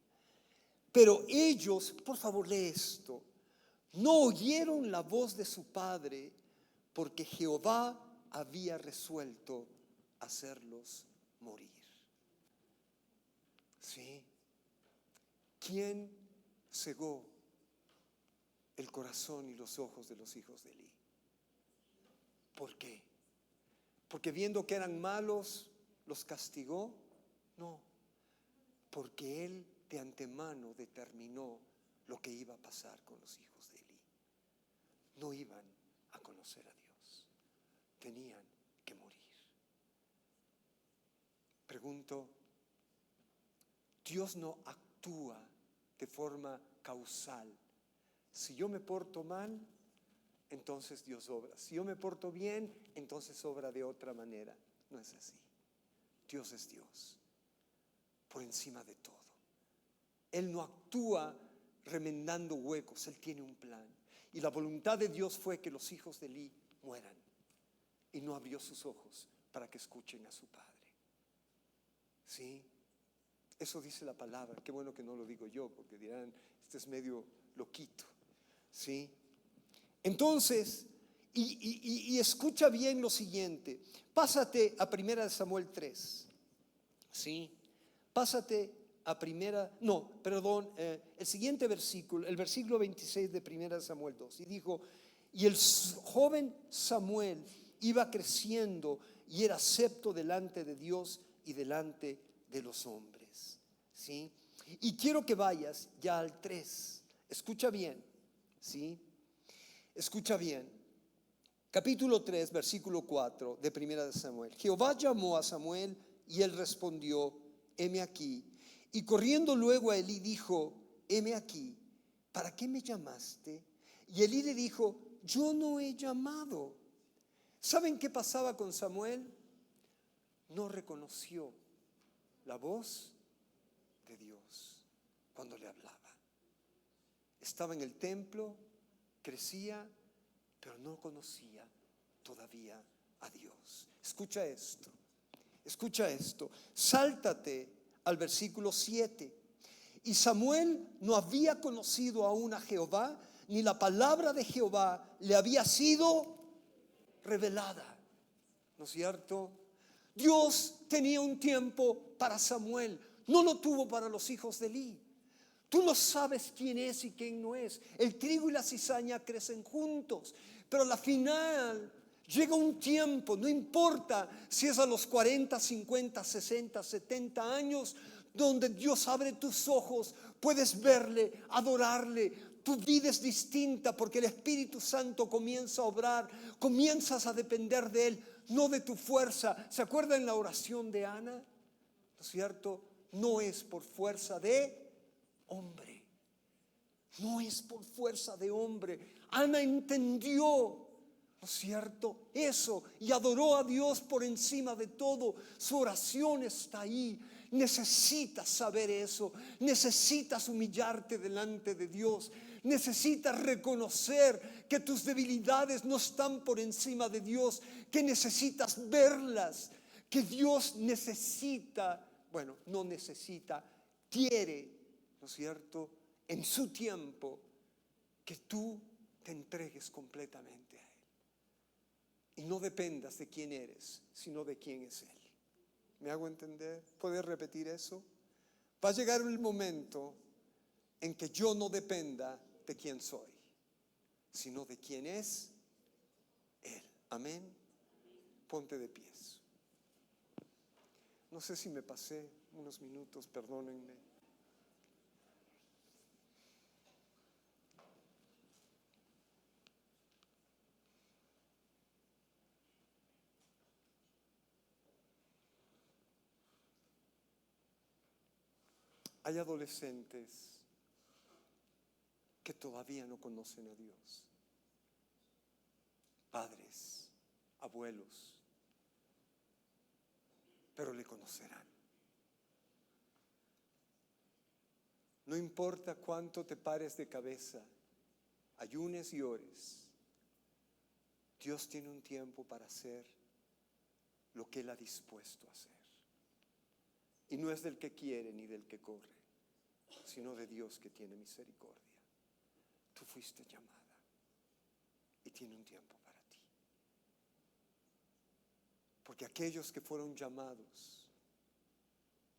Pero ellos, por favor, lee esto, no oyeron la voz de su padre, porque Jehová había resuelto hacerlos morir. ¿Sí? ¿Quién cegó el corazón y los ojos de los hijos de Elí? ¿Por qué? ¿Porque viendo que eran malos los castigó? No, porque él de antemano determinó lo que iba a pasar con los hijos de Elí. No iban a conocer a Dios, tenían que morir. Pregunto, Dios no actúa de forma causal. Si yo me porto mal, entonces Dios obra. Si yo me porto bien, entonces obra de otra manera. No es así. Dios es Dios, por encima de todo. Él no actúa remendando huecos. Él tiene un plan. Y la voluntad de Dios fue que los hijos de Eli mueran. Y no abrió sus ojos para que escuchen a su padre. ¿Sí? Eso dice la palabra. Qué bueno que no lo digo yo, porque dirán, este es medio loquito. ¿Sí? Entonces, y escucha bien lo siguiente. Pásate a 1 Samuel 3. ¿Sí? Pásate a el siguiente versículo, el versículo 26 de 1 Samuel 2. Y dijo, y el joven Samuel iba creciendo y era acepto delante de Dios y delante de los hombres. ¿Sí? Y quiero que vayas ya al 3. Escucha bien. ¿Sí? Escucha bien. Capítulo 3, versículo 4 de 1 Samuel. Jehová llamó a Samuel y él respondió, heme aquí. Y corriendo luego a Elí dijo, heme aquí, ¿para qué me llamaste? Y Elí le dijo, yo no he llamado. ¿Saben qué pasaba con Samuel? No reconoció la voz de Dios cuando le hablaba. Estaba en el templo, crecía, pero no conocía todavía a Dios. Escucha esto, escucha esto. Sáltate al versículo 7. Y Samuel no había conocido aún a Jehová, ni la palabra de Jehová le había sido revelada. ¿No es cierto? Dios tenía un tiempo para Samuel, no lo tuvo para los hijos de Elí. Tú no sabes quién es y quién no es. El trigo y la cizaña crecen juntos, pero al final llega un tiempo, no importa si es a los 40, 50, 60, 70 años, donde Dios abre tus ojos, puedes verle, adorarle. Tu vida es distinta porque el Espíritu Santo comienza a obrar, comienzas a depender de Él, no de tu fuerza. ¿Se acuerdan la oración de Ana? ¿No es cierto? No es por fuerza de hombre, no es por fuerza de hombre. Ana entendió, ¿no es cierto? Eso, y adoró a Dios por encima de todo. Su oración está ahí. Necesitas saber eso, necesitas humillarte delante de Dios, necesitas reconocer que tus debilidades no están por encima de Dios, que necesitas verlas, que Dios necesita, bueno, no necesita, quiere, ¿no es cierto?, en su tiempo, que tú te entregues completamente a Él. Y no dependas de quién eres, sino de quién es Él. ¿Me hago entender? ¿Puedes repetir eso? Va a llegar el momento en que yo no dependa de quién soy, sino de quién es Él. Amén. Ponte de pies. No sé si me pasé unos minutos, perdónenme. Hay adolescentes que todavía no conocen a Dios. Padres, abuelos, pero le conocerán. No importa cuánto te pares de cabeza, ayunes y ores, Dios tiene un tiempo para hacer lo que Él ha dispuesto a hacer. Y no es del que quiere ni del que corre, sino de Dios que tiene misericordia. Tú fuiste llamada y tiene un tiempo para ti. Porque aquellos que fueron llamados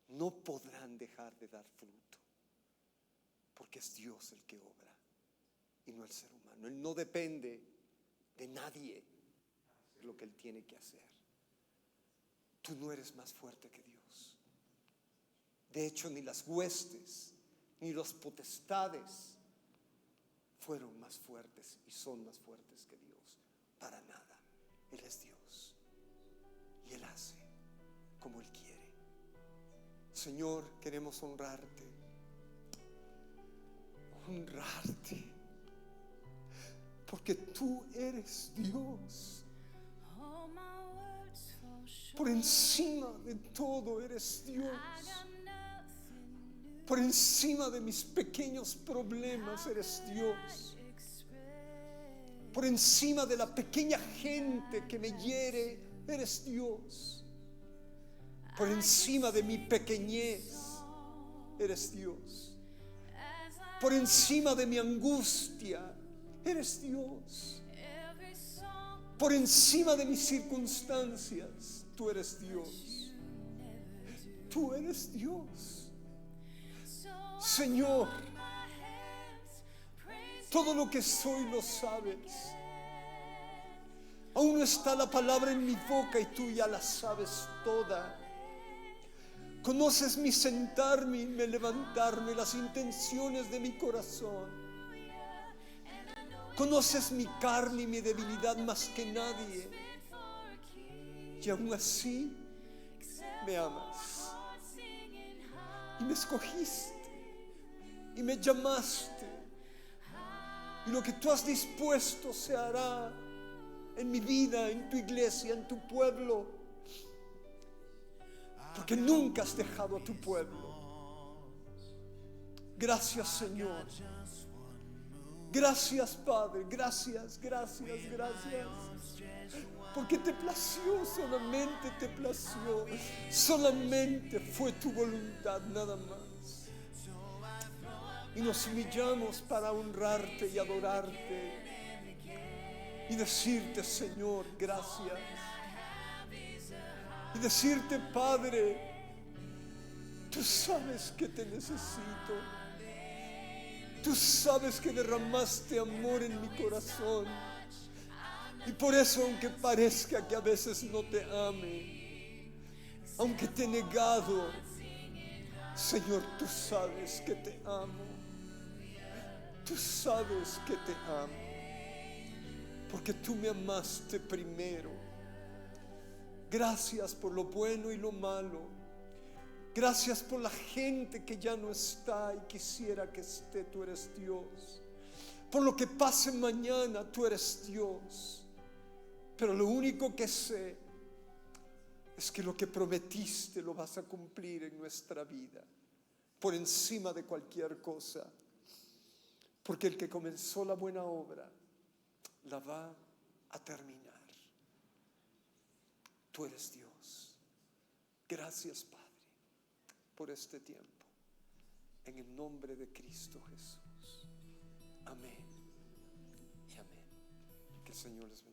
no podrán dejar de dar fruto, porque es Dios el que obra y no el ser humano. Él no depende de nadie lo que Él tiene que hacer. Tú no eres más fuerte que Dios. De hecho, ni las huestes, ni los potestades fueron más fuertes y son más fuertes que Dios. Para nada. Él es Dios. Y Él hace como Él quiere. Señor, queremos honrarte. Honrarte. Porque tú eres Dios. Por encima de todo eres Dios. Por encima de mis pequeños problemas eres Dios. Por encima de la pequeña gente que me hiere, eres Dios. Por encima de mi pequeñez, eres Dios. Por encima de mi angustia, eres Dios. Por encima de mis circunstancias, tú eres Dios. Tú eres Dios. Señor, todo lo que soy lo sabes. Aún no está la palabra en mi boca y tú ya la sabes toda. Conoces mi sentarme y mi levantarme, las intenciones de mi corazón. Conoces mi carne y mi debilidad más que nadie. Y aún así me amas. Y me escogiste. Y me llamaste. Y lo que tú has dispuesto se hará en mi vida, en tu iglesia, en tu pueblo. Porque nunca has dejado a tu pueblo. Gracias, Señor. Gracias, Padre. Gracias, gracias, gracias. Porque te plació, solamente te plació. Solamente fue tu voluntad, nada más. Y nos humillamos para honrarte y adorarte. Y decirte, Señor, gracias. Y decirte, Padre, tú sabes que te necesito. Tú sabes que derramaste amor en mi corazón. Y por eso, aunque parezca que a veces no te ame, aunque te he negado, Señor, tú sabes que te amo. Tú sabes que te amo. Porque tú me amaste primero. Gracias por lo bueno y lo malo. Gracias por la gente que ya no está y quisiera que esté. Tú eres Dios. Por lo que pase mañana, tú eres Dios. Pero lo único que sé es que lo que prometiste lo vas a cumplir en nuestra vida. Por encima de cualquier cosa. Porque el que comenzó la buena obra la va a terminar. Tú eres Dios. Gracias, Padre, por este tiempo. En el nombre de Cristo Jesús. Amén y amén. Que el Señor les bendiga.